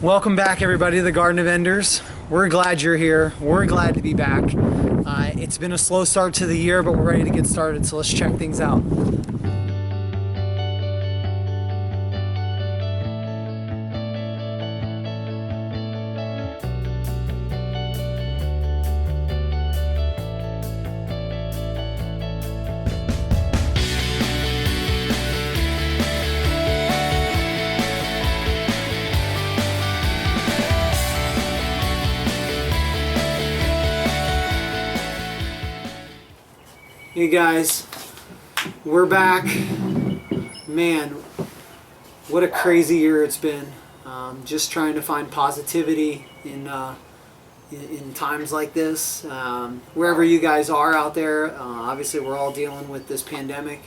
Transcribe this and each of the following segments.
Welcome back, everybody, to the Garden of Enders. We're glad you're here. We're glad to be back. It's been a slow start to the year, but we're ready to get started, so let's check things out. Hey guys, we're back. Man, what a crazy year it's been. Just trying to find positivity in times like this. Wherever you guys are out there, obviously we're all dealing with this pandemic,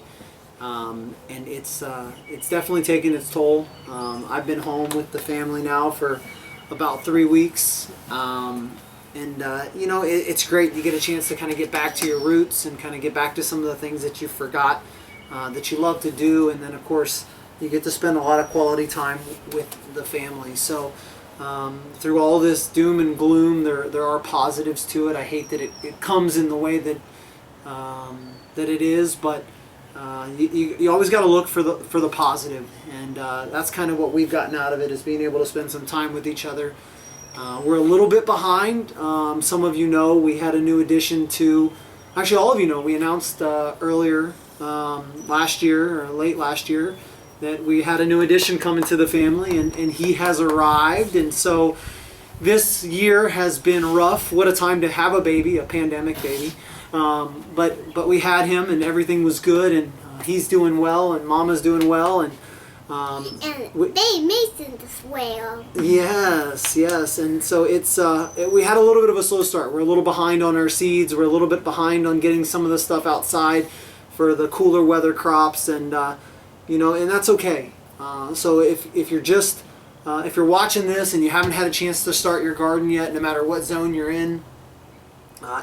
and it's definitely taking its toll. I've been home with the family now for about 3 weeks. It's great. You get a chance to kind of get back to your roots and kind of get back to some of the things that you forgot that you love to do. And then, of course, you get to spend a lot of quality time with the family. So through all this doom and gloom, there are positives to it. I hate that it comes in the way that it is, but you always got to look for the positive. And that's kind of what we've gotten out of it, is being able to spend some time with each other. We're a little bit behind. Some of you know we had a new addition to, actually all of you know, we announced earlier last year, or late last year, that we had a new addition coming to the family, and he has arrived. And so this year has been rough. What a time to have a baby, a pandemic baby. But we had him, and everything was good, and he's doing well, and Mama's doing well, and they Mason as well. Yes, and so we had a little bit of a slow start. We're a little behind on our seeds. We're a little bit behind on getting some of the stuff outside for the cooler weather crops, and and that's okay. So if you're watching this and you haven't had a chance to start your garden yet, no matter what zone you're in,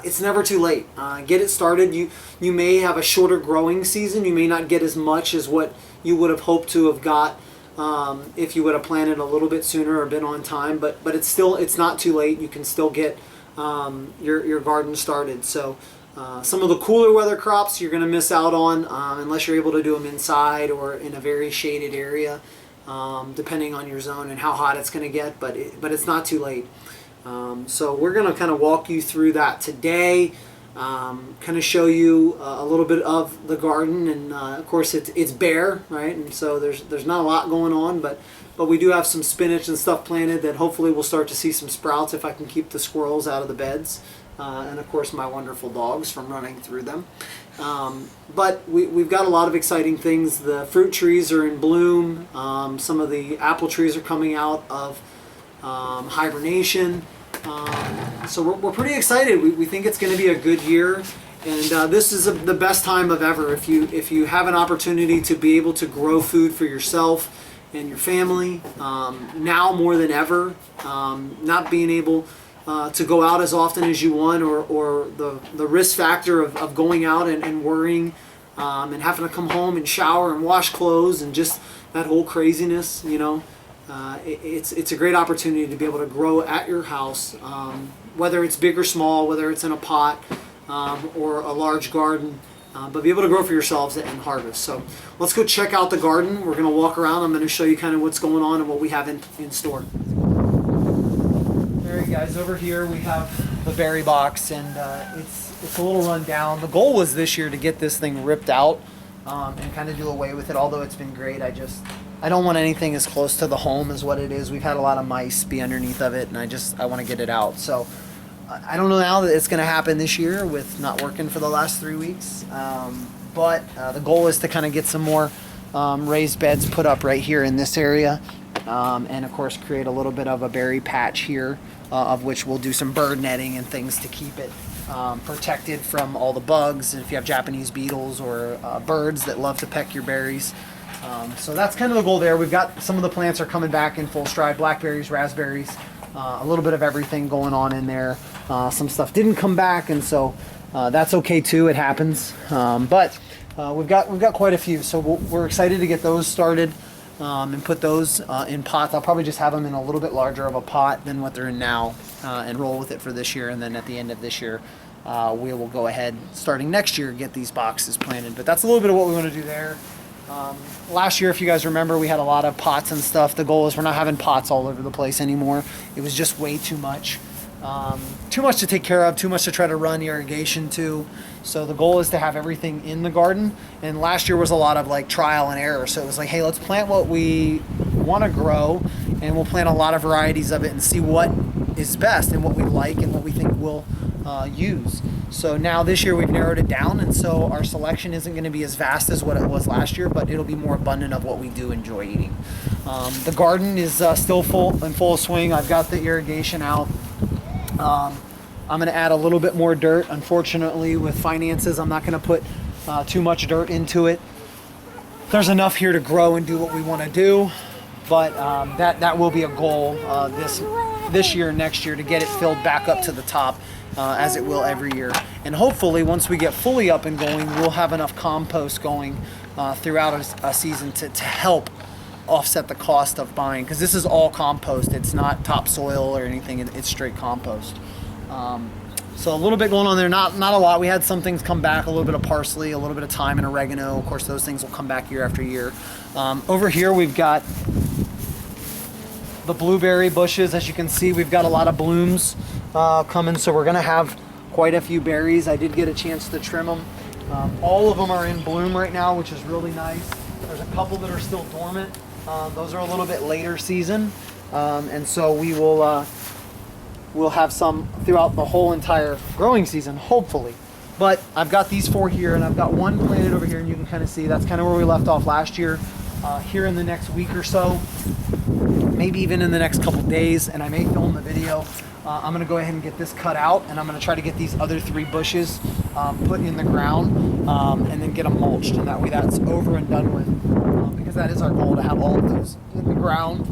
it's never too late. Get it started. You may have a shorter growing season. You may not get as much as what you would have hoped to have got if you would have planted a little bit sooner or been on time. But it's not too late. You can still get your garden started. So some of the cooler weather crops you're going to miss out on unless you're able to do them inside or in a very shaded area, depending on your zone and how hot it's going to get. But it's not too late. So we're going to kind of walk you through that today, kind of show you a little bit of the garden, and of course it's bare, right? And so there's not a lot going on, but we do have some spinach and stuff planted that hopefully we'll start to see some sprouts if I can keep the squirrels out of the beds, and of course my wonderful dogs from running through them. But we've got a lot of exciting things. The fruit trees are in bloom. Some of the apple trees are coming out of hibernation. So we're pretty excited. We think it's going to be a good year, and this is the best time of ever if you have an opportunity to be able to grow food for yourself and your family, now more than ever. Not being able to go out as often as you want, or the risk factor of going out and worrying and having to come home and shower and wash clothes and just that whole craziness, it's a great opportunity to be able to grow at your house, whether it's big or small, whether it's in a pot or a large garden, but be able to grow for yourselves and harvest. So let's go check out the garden. We're going to walk around. I'm going to show you kind of what's going on and what we have in store. All right, guys, over here we have the berry box, and it's a little run down. The goal was this year to get this thing ripped out and kind of do away with it, although it's been great. I don't want anything as close to the home as what it is. We've had a lot of mice be underneath of it, and I want to get it out. So I don't know now that it's going to happen this year with not working for the last 3 weeks. But the goal is to kind of get some more raised beds put up right here in this area. And of course create a little bit of a berry patch here, of which we'll do some bird netting and things to keep it protected from all the bugs, and if you have Japanese beetles or birds that love to peck your berries. So that's kind of the goal there. We've got some of the plants are coming back in full stride, blackberries, raspberries, a little bit of everything going on in there. Some stuff didn't come back, and so that's okay too, it happens. But we've got quite a few, so we're excited to get those started. and put those in pots. I'll probably just have them in a little bit larger of a pot than what they're in now, and roll with it for this year. And then at the end of this year, we will go ahead, starting next year, get these boxes planted. But that's a little bit of what we want to do there. Last year, if you guys remember, we had a lot of pots and stuff. The goal is we're not having pots all over the place anymore. It was just way too much. Too much to take care of, too much to try to run irrigation to. So the goal is to have everything in the garden. And last year was a lot of like trial and error. So it was like, hey, let's plant what we want to grow, and we'll plant a lot of varieties of it and see what is best and what we like and what we think we'll use. So now this year we've narrowed it down, and so our selection isn't going to be as vast as what it was last year, but it'll be more abundant of what we do enjoy eating. The garden is still in full swing. I've got the irrigation out. I'm going to add a little bit more dirt. Unfortunately, with finances, I'm not going to put too much dirt into it. There's enough here to grow and do what we want to do, but that will be a goal this year and next year, to get it filled back up to the top, as it will every year. And hopefully, once we get fully up and going, we'll have enough compost going throughout a season to help offset the cost of buying, because this is all compost. It's not topsoil or anything. It's straight compost. So a little bit going on there, not a lot. We had some things come back, a little bit of parsley, a little bit of thyme and oregano. Of course, those things will come back year after year. Over here, we've got the blueberry bushes. As you can see, we've got a lot of blooms coming, so we're gonna have quite a few berries. I did get a chance to trim them. All of them are in bloom right now, which is really nice. There's a couple that are still dormant. Those are a little bit later season, and so we'll have some throughout the whole entire growing season, hopefully. But I've got these 4 here, and I've got one planted over here, and you can kind of see that's kind of where we left off last year. Here in the next week or so, maybe even in the next couple days, and I may film the video, I'm going to go ahead and get this cut out, and I'm going to try to get these other 3 bushes put in the ground, and then get them mulched, and that way that's over and done with, because that is our goal, to have all of those in the ground.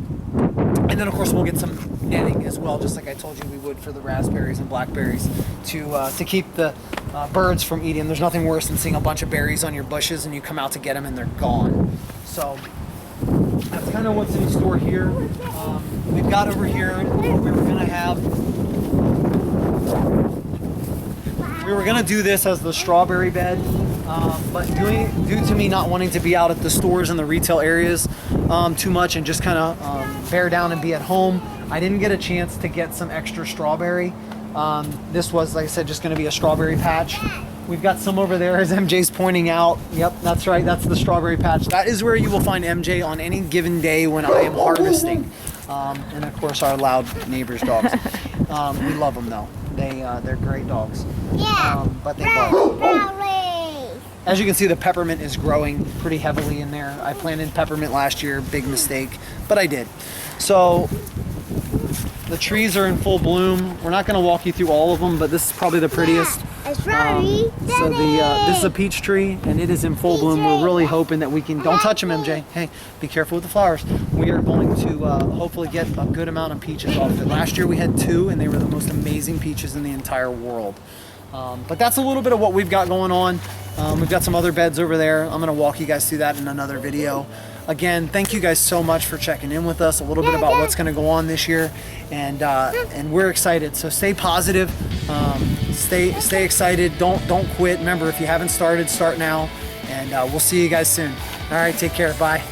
And then of course we'll get some netting as well, just like I told you we would for the raspberries and blackberries, to keep the birds from eating. There's nothing worse than seeing a bunch of berries on your bushes and you come out to get them and they're gone. So that's kind of what's in store here. We've got over here, we were gonna do this as the strawberry bed, but due to me not wanting to be out at the stores and the retail areas too much, and just kind of bear down and be at home, I didn't get a chance to get some extra strawberry. This was, like I said, just gonna be a strawberry patch. We've got some over there, as MJ's pointing out. Yep, that's right, that's the strawberry patch. That is where you will find MJ on any given day when I am harvesting. And of course our loud neighbors' dogs. We love them though. They're great dogs. Yeah. But they bark. As you can see, the peppermint is growing pretty heavily in there. I planted peppermint last year, big mistake, but I did. So the trees are in full bloom. We're not going to walk you through all of them, but this is probably the prettiest. So this is a peach tree, and it is in full bloom. We're really hoping that we can, don't touch them, MJ. Hey, be careful with the flowers. We are going to hopefully get a good amount of peaches off of it. Last year we had 2, and they were the most amazing peaches in the entire world. But that's a little bit of what we've got going on. We've got some other beds over there. I'm going to walk you guys through that in another video. Again, thank you guys so much for checking in with us, a little bit about what's going to go on this year, and we're excited. So stay positive, stay excited. Don't quit. Remember, if you haven't started, start now, and we'll see you guys soon. All right, take care. Bye.